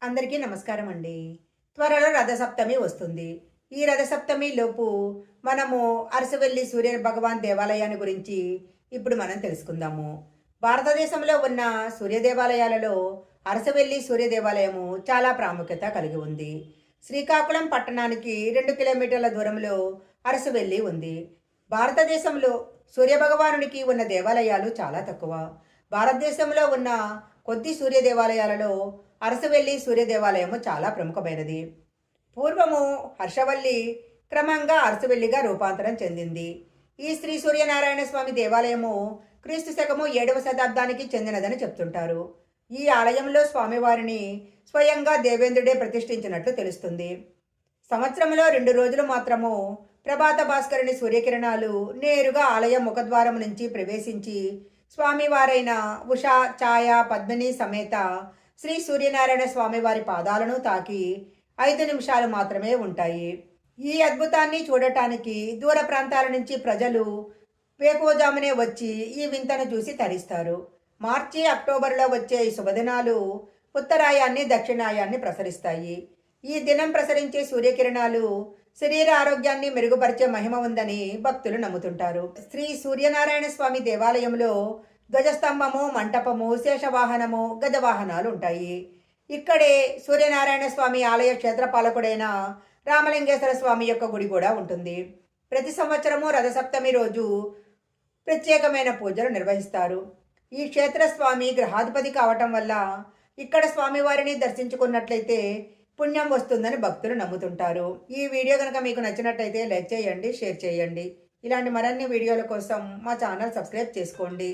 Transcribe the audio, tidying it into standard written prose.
అందరికీ నమస్కారం అండి. త్వరలో రథసప్తమి వస్తుంది. ఈ రథసప్తమి లోపు మనము అరసవెల్లి సూర్య భగవాన్ దేవాలయాన్ని గురించి ఇప్పుడు మనం తెలుసుకుందాము. భారతదేశంలో ఉన్న సూర్య దేవాలయాలలో అరసవెల్లి సూర్య దేవాలయము చాలా ప్రాముఖ్యత కలిగి ఉంది. శ్రీకాకుళం పట్టణానికి 2 కిలోమీటర్ల దూరంలో అరసవెల్లి ఉంది. భారతదేశంలో సూర్యభగవానునికి ఉన్న దేవాలయాలు చాలా తక్కువ. భారతదేశంలో ఉన్న కొద్ది సూర్య దేవాలయాలలో అరసవెల్లి సూర్య దేవాలయము చాలా ప్రముఖమైనది. పూర్వము హర్షవల్లి క్రమంగా అరసవెల్లిగా రూపాంతరం చెందింది. ఈ శ్రీ సూర్యనారాయణ స్వామి దేవాలయము క్రీస్తు శకము 7వ శతాబ్దానికి చెందినదని చెప్తుంటారు. ఈ ఆలయంలో స్వామివారిని స్వయంగా దేవేంద్రుడే ప్రతిష్ఠించినట్లు తెలుస్తుంది. సంవత్సరంలో 2 రోజులు మాత్రము ప్రభాత భాస్కరుని సూర్యకిరణాలు నేరుగా ఆలయం ముఖద్వారం నుంచి ప్రవేశించి స్వామివారైన ఉషా ఛాయ పద్మిని సమేత శ్రీ సూర్యనారాయణ స్వామివారి పాదాలను తాకి 5 నిమిషాలు మాత్రమే ఉంటాయి. ఈ అద్భుతాన్ని చూడటానికి దూర ప్రాంతాల నుంచి ప్రజలు వేకువజామునే వచ్చి ఈ వింతను చూసి తరిస్తారు. మార్చి అక్టోబర్లో వచ్చే ఈ శుభదినాలు ఉత్తరాయాన్ని దక్షిణాయాన్ని ప్రసరిస్తాయి. ఈ దినం ప్రసరించే సూర్యకిరణాలు శరీర ఆరోగ్యాన్ని మెరుగుపరిచే మహిమ ఉందని భక్తులు నమ్ముతుంటారు. శ్రీ సూర్యనారాయణ స్వామి దేవాలయంలో ధ్వజస్తంభము, మంటపము, శేషవాహనము, గజవాహనాలు ఉంటాయి. ఇక్కడే సూర్యనారాయణ స్వామి ఆలయ క్షేత్రపాలకుడైన రామలింగేశ్వర స్వామి యొక్క గుడి కూడా ఉంటుంది. ప్రతి సంవత్సరము రథసప్తమి రోజు ప్రత్యేకమైన పూజలు నిర్వహిస్తారు. ఈ క్షేత్ర స్వామి గ్రహాధిపతి కావటం వల్ల ఇక్కడ స్వామివారిని దర్శించుకున్నట్లయితే పుణ్యం వస్తుందని భక్తులు నమ్ముతుంటారు. ఈ వీడియో కనుక మీకు నచ్చినట్లయితే లైక్ చేయండి, షేర్ చేయండి. ఇలాంటి మరిన్ని వీడియోల కోసం మా ఛానల్ సబ్స్క్రైబ్ చేసుకోండి.